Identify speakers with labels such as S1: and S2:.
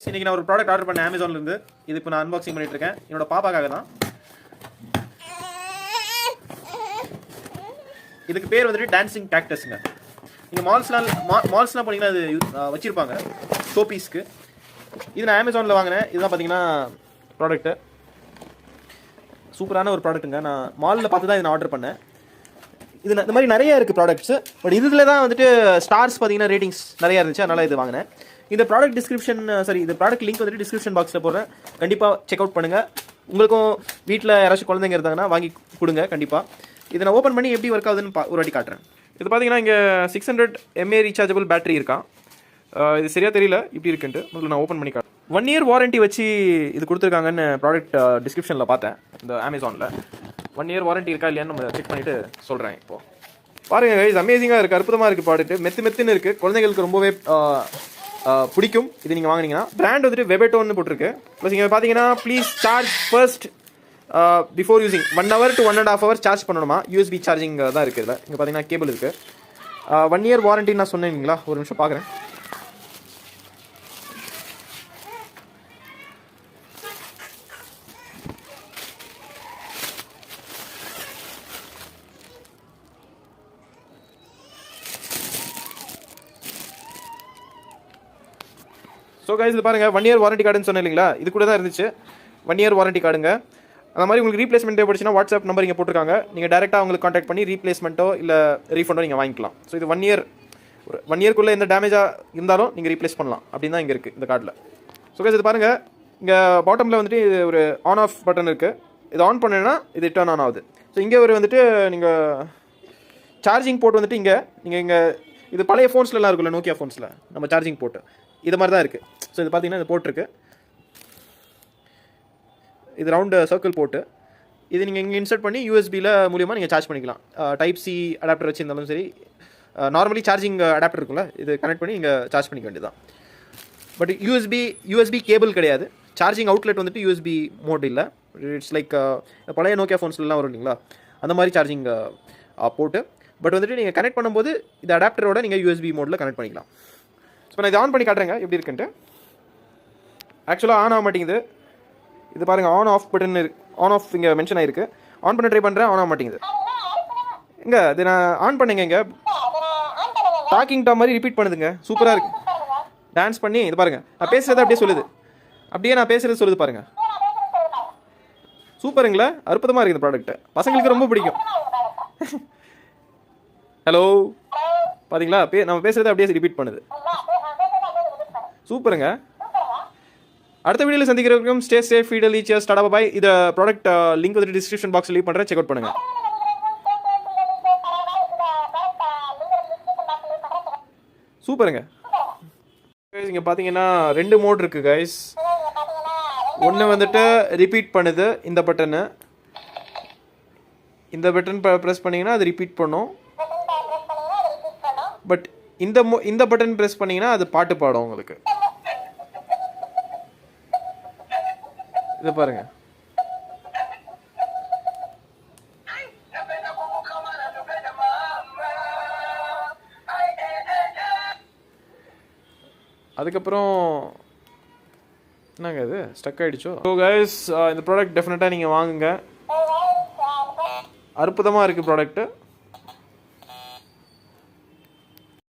S1: இன்றைக்கி நான் ஒரு ப்ராடக்ட் ஆர்டர் பண்ணேன் அமேசான்லேருந்து. இது இப்போ நான் அன்பாக்சிங் பண்ணிட்டு இருக்கேன். என்னோட பாப்பாக்காக தான். இதுக்கு பேர் வந்துட்டு டான்சிங் கேக்டஸ்ங்க. நீங்கள் மால்ஸ்லாம் போனீங்கன்னா அது வச்சுருப்பாங்க ஷோ பீஸ்க்கு. இது நான் அமேசானில் வாங்கினேன். இதுதான் பார்த்தீங்கன்னா ப்ராடக்ட்டு. சூப்பரான ஒரு ப்ராடக்ட்டுங்க. நான் மாலில் பார்த்து தான் இதை நான் ஆர்டர் பண்ணேன். இது இந்த மாதிரி நிறைய இருக்குது ப்ராடக்ட்ஸு. பட் இதில் தான் வந்துட்டு ஸ்டார்ஸ் பார்த்தீங்கன்னா ரேட்டிங்ஸ் நிறையா இருந்துச்சு, அதனால் இது வாங்கினேன். இந்த ப்ராடக்ட் இந்த ப்ராடக்ட் லிங்க் வந்துட்டு டிஸ்கிரிப்ஷன் பாக்ஸில் போடுறேன். கண்டிப்பாக செக் அவுட் பண்ணுங்கள். உங்களுக்கும் வீட்டில் யாராச்சும் குழந்தைங்க இருந்தாங்கன்னா வாங்கி கொடுங்க கண்டிப்பாக. இதை நான் ஓப்பன் பண்ணி எப்படி ஒர்க் ஆகுதுன்னு ஒரு வாட்டி காட்டுறேன். இது பார்த்தீங்கன்னா இங்கே 600 mAh ரீசார்ஜபிள் பேட்டரி இருக்கான். இது சரியாக தெரியல இப்படி இருக்குன்ட்டு. முதல்ல நான் ஓப்பன் பண்ணி காட்டுறேன். 1 year வாரண்ட்டி வச்சு இது கொடுத்துருக்காங்கன்னு ப்ராடக்ட் டிஸ்கிரிப்ஷனில் பார்த்தேன் இந்த அமேசானில். 1 year வாரண்ட்டி இருக்கா இல்லையான்னு நம்ம செக் பண்ணிவிட்டு சொல்கிறேன். இப்போது பாருங்கள் கைஸ், அமேசிங்காக இருக்குது, அற்புதமாக இருக்குது ப்ராடக்ட். மெத்துன்னு இருக்குது, குழந்தைங்களுக்கு ரொம்பவே பிடிக்கும். இது நீங்கள் வாங்கினீங்கன்னா பிராண்ட் வந்துட்டு வெபேட்டோன்னு போட்டிருக்கு. ப்ளஸ் இங்கே பார்த்தீங்கன்னா please charge first before using 1 hour to 1.5 hours charge பண்ணணுமா. யூஎஸ்பி சார்ஜிங் தான் இருக்குது. இதில் இங்கே பார்த்தீங்கன்னா கேபிள் இருக்குது. 1 year வாரண்ட்டின்னு நான் சொன்னீங்களா, ஒரு நிமிஷம் பார்க்குறேன். ஸோ கைஸ் இது பாருங்கள், 1 year வாரண்ட்டி கார்டுன்னு சொன்னேன் இல்லைங்களா, இது கூட தான் இருந்துச்சு 1 year வாரண்ட்டி கார்டுங்க. அந்த மாதிரி உங்களுக்கு ரீப்ளேஸ்மெண்ட் தேவைப்படுச்சுன்னா வாட்ஸ்அப் நம்பர் இங்கே போட்டிருக்காங்க. நீங்கள் டேரெக்டாக அவங்களுக்கு காண்டாக்ட் பண்ணி ரீப்ளேஸ்மெண்ட்டோ இல்லை ரீஃபண்டோ நீங்கள் வாங்கிக்கலாம். ஸோ இது 1 year, ஒரு 1 yearக்குள்ளே எந்த டேமேஜாக இருந்தாலும் நீங்கள் ரீப்ளேஸ் பண்ணலாம் அப்படின்னு தான் இங்கே இருக்குது இந்த கார்டில். ஸோ கைஸ் இது பாருங்கள், இங்கே பாட்டமில் வந்துட்டு இது ஒரு ஆன் ஆஃப் பட்டன் இருக்குது. இது ஆன் பண்ணேன்னா இது டர்ன் ஆன் ஆகுது. ஸோ இங்கே ஒரு வந்துட்டு நீங்கள் சார்ஜிங் போர்ட் வந்துட்டு இங்கே இது பழைய ஃபோன்ஸ்லாம் இருக்குல்ல, நோக்கியா ஃபோன்ஸில் நம்ம சார்ஜிங் போர்ட்டு இது மாதிரி தான் இருக்குது. ஸோ இது பார்த்தீங்கன்னா இது போட்டிருக்கு. இது ரவுண்டு சர்க்கிள் போட்டு இது நீங்கள் இங்கே இன்சர்ட் பண்ணி யூஎஸ்பியில் மூலியமாக நீங்கள் சார்ஜ் பண்ணிக்கலாம். டைப் சி அடாப்டர் வச்சுருந்தாலும் சரி, நார்மலி சார்ஜிங் அடாப்டர் இருக்குல்ல, இது கனெக்ட் பண்ணி இங்கே சார்ஜ் பண்ணிக்க வேண்டியது தான். பட் யூஎஸ்பி கேபிள் கிடையாது. சார்ஜிங் அவுட்லெட் வந்துட்டு யூஎஸ்பி மோட் இல்லை. இட்ஸ் லைக் பழைய நோக்கியா ஃபோன்ஸ்லாம் வரும் இல்லைங்களா, அந்த மாதிரி சார்ஜிங் போட்டு. பட் வந்துட்டு நீங்கள் கனெக்ட் பண்ணும்போது இந்த அடாப்டரோட நீங்கள் யூஎஸ்பி மோடில் கனெக்ட் பண்ணிக்கலாம். ஸோ நான் இதை ஆன் பண்ணி காட்டுறேங்க எப்படி இருக்குன்ட்டு. ஆக்சுவலாக ஆன் ஆக மாட்டேங்குது. இது பாருங்கள், on off button on off இங்கே மென்ஷன் ஆகிருக்கு. ஆன் பண்ண ட்ரை பண்ணுறேன், ஆன் ஆக மாட்டேங்குது. இங்கே இது நான் ஆன் பண்ணேங்க, இங்கே டாக்கிங் டாம் மாதிரி ரிப்பீட் பண்ணுதுங்க. சூப்பராக இருக்குது. டான்ஸ் பண்ணி இது பாருங்கள், நான் பேசுகிறது அப்படியே சொல்லுது. அப்படியே நான் பேசுகிறது சொல்லுது பாருங்கள். சூப்பருங்களா, அற்புதமாக இருக்குது இந்த ப்ராடக்ட்டு. பசங்களுக்கு ரொம்ப பிடிக்கும். ஹலோ பார்த்தீங்களா, நம்ம பேசுகிறது அப்படியே ரிப்பீட் பண்ணுது. சூப்பருங்க. அடுத்த வீடியோவில் சந்திக்கிற வரைக்கும் ஸ்டே சேஃப், ஃபீடல் ஈச்சியர்ஸ், டாடா பாய். இந்த ப்ராடக்ட் லிங்க் வந்துட்டு டிஸ்கிரிப்ஷன் பாக்ஸில் லீவ் பண்ணுறேன், செக் அவுட் பண்ணுங்கள். சூப்பருங்க. இங்கே பார்த்தீங்கன்னா 2 மோட் இருக்குது கைஸ். ஒன்று வந்துட்டு ரிப்பீட் பண்ணுது, இந்த பட்டனு. இந்த பட்டன் ப்ரெஸ் பண்ணிங்கன்னா அது ரிப்பீட் பண்ணும். பட் இந்த பட்டன் ப்ரெஸ் பண்ணிங்கன்னா அது பாட்டு பாடும் உங்களுக்கு. இது பாருங்க. அதுக்கப்புறம் என்னங்க இது ஸ்டக் ஆகிடுச்சோ. ஸோ கைஸ் இந்த ப்ராடக்ட் டெஃபினட்டாக நீங்கள் வாங்குங்க. அற்புதமாக இருக்குது ப்ராடக்ட்டு.